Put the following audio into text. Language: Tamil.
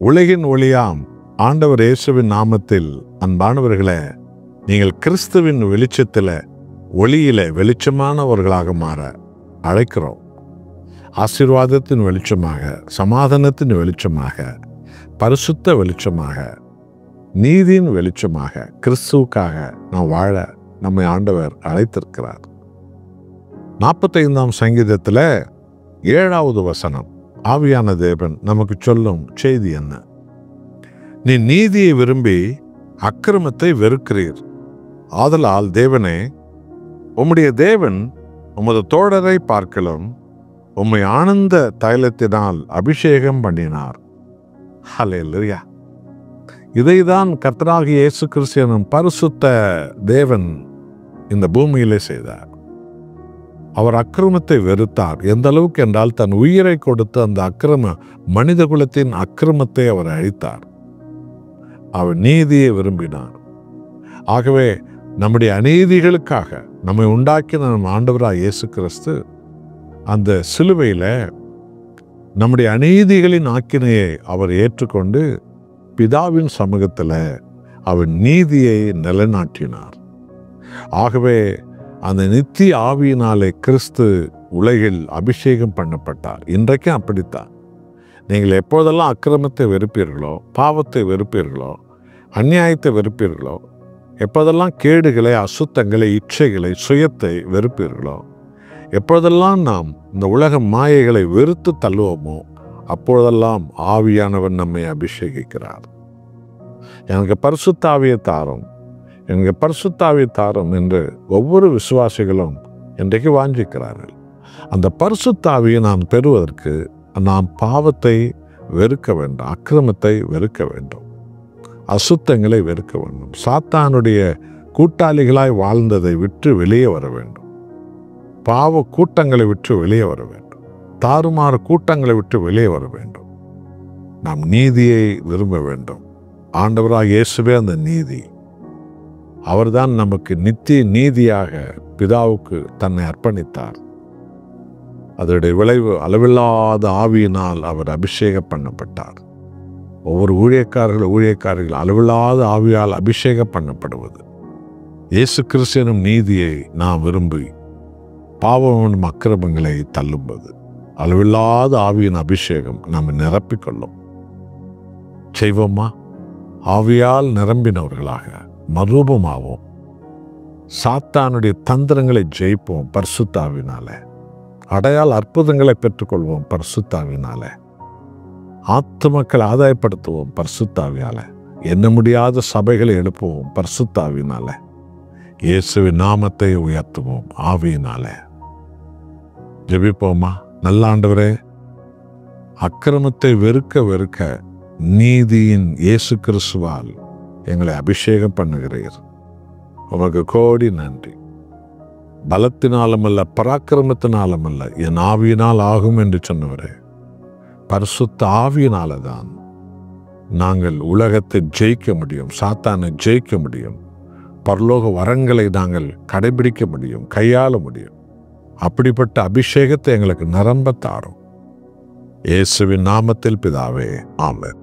உலகின் ஒளியாம் ஆண்டவர் இயேசுவின் நாமத்தில் அன்பானவர்களே, நீங்கள் கிறிஸ்துவின் வெளிச்சத்தில் ஒளியில வெளிச்சமானவர்களாக மாற அழைக்கிறோம். ஆசீர்வாதத்தின் வெளிச்சமாக, சமாதானத்தின் வெளிச்சமாக, பரிசுத்த வெளிச்சமாக, நீதியின் வெளிச்சமாக கிறிஸ்துவுக்காக நாம் வாழ நம்மை ஆண்டவர் அழைத்திருக்கிறார். 45ஆம் சங்கீதத்தில் 7வது வசனம், ஆவியான தேவன் நமக்கு சொல்லும் செய்தி என்ன? நீ நீதியை விரும்பி அக்கிரமத்தை வெறுக்கிறீர். ஆதலால் தேவனே, உம்முடைய தேவன் உமது தோழரை பார்க்கலும் உம்மை ஆனந்த தைலத்தினால் அபிஷேகம் பண்ணினார். ஹல்லேலூயா. இதைதான் கர்த்தராகிய இயேசு கிறிஸ்து எனும் பரிசுத்த தேவன் இந்த பூமியிலே செய்தார். அவர் அக்கிரமத்தை வெறுத்தார். எந்த அளவுக்கு என்றால் தன் உயிரை கொடுத்து அந்த மனித குலத்தின் அக்கிரமத்தை அவர் அழித்தார். அவர் நீதியை விரும்பினார். ஆகவே நம்முடைய அநீதிகளுக்காக நம்மை உண்டாக்கின நம் ஆண்டவராக இயேசு கிறிஸ்து அந்த சிலுவையில் நம்முடைய அநீதிகளின் ஆக்கினையை அவர் ஏற்றுக்கொண்டு பிதாவின் சமூகத்தில் அவர் நீதியை நிலைநாட்டினார். ஆகவே அந்த நித்திய ஆவியினாலே கிறிஸ்து உலகில் அபிஷேகம் பண்ணப்பட்டார். இன்றைக்கும் அப்படித்தான். நீங்கள் எப்போதெல்லாம் அக்கிரமத்தை வெறுப்பீர்களோ, பாவத்தை வெறுப்பீர்களோ, அநியாயத்தை வெறுப்பீர்களோ, எப்போதெல்லாம் கேடுகளை, அசுத்தங்களை, இச்சைகளை, சுயத்தை வெறுப்பீர்களோ, எப்போதெல்லாம் நாம் இந்த உலக மாயைகளை வெறுத்து தள்ளுவோமோ, அப்பொழுதெல்லாம் ஆவியானவர் நம்மை அபிஷேகிக்கிறார். எனக்கு பரிசுத்த ஆவியை தாரும், எனக்கு பரிசுத்த ஆவியை தாரும் என்று ஒவ்வொரு விசுவாசிகளும் இன்றைக்கு வாஞ்சிக்கிறார்கள். அந்த பரிசுத்த ஆவியை நாம் பெறுவதற்கு நாம் பாவத்தை வெறுக்க வேண்டும், அக்கிரமத்தை வெறுக்க வேண்டும், அசுத்தங்களை வெறுக்க வேண்டும், சாத்தானுடைய கூட்டாளிகளாய் வாழ்ந்ததை விட்டு வெளியே வர வேண்டும், பாவ கூட்டங்களை விட்டு வெளியே வர வேண்டும், தாறுமாறு கூட்டங்களை விட்டு வெளியே வர வேண்டும். நாம் நீதியை விரும்ப வேண்டும். ஆண்டவராக இயேசுவே அந்த நீதி. அவர்தான் நமக்கு நித்திய நீதியாக பிதாவுக்கு தன்னை அர்ப்பணித்தார். அதனுடைய விளைவு அளவில்லாத ஆவியினால் அவர் அபிஷேகம் பண்ணப்பட்டார். ஒவ்வொரு ஊழியக்காரர்கள் அளவில்லாத ஆவியால் அபிஷேகம் பண்ணப்படுவது. இயேசு கிறிஸ்துவின் நீதியை நாம் விரும்பி பாவமும் அக்கிரமங்களை தள்ளும்போது அளவில்லாத ஆவியின் அபிஷேகம் நாம் நிரப்பிக்கொள்ளும். செய்வோமா? ஆவியால் நிரம்பினவர்களாக மறுரூபமாவோம். சாத்தானுடைய தந்திரங்களை ஜெயிப்போம் பரிசுத்த ஆவியினால. அடையாள அற்புதங்களை பெற்றுக்கொள்வோம் பரிசுத்த ஆவியினால. ஆத்துமக்களை ஆதாயப்படுத்துவோம் பரிசுத்த ஆவியால. எண்ண முடியாத சபைகளை எழுப்புவோம் பரிசுத்த ஆவியினால. இயேசுவின் நாமத்தை உயர்த்துவோம் ஆவியினால. ஜெபிப்போமா? நல்ல ஆண்டவரே, அக்கிரமத்தை வெறுக்க வெறுக்க நீதியின் இயேசு கிறிஸ்துவால் எங்களை அபிஷேகம் பண்ணுகிறீர். உமக்கு கோடி நன்றி. பலத்தினாலும் அல்ல, பராக்கிரமத்தினாலும் அல்ல, என் ஆவியினால் ஆகும் என்று சொன்னவரே, பரிசுத்த ஆவியினால தான் நாங்கள் உலகத்தை ஜெயிக்க முடியும், சாத்தானை ஜெயிக்க முடியும், பரலோக வரங்களை நாங்கள் கடைபிடிக்க முடியும், கையாள முடியும். அப்படிப்பட்ட அபிஷேகத்தை எங்களுக்கு நிரம்ப தாரும். இயேசுவின் நாமத்தில் பிதாவே, ஆமென்.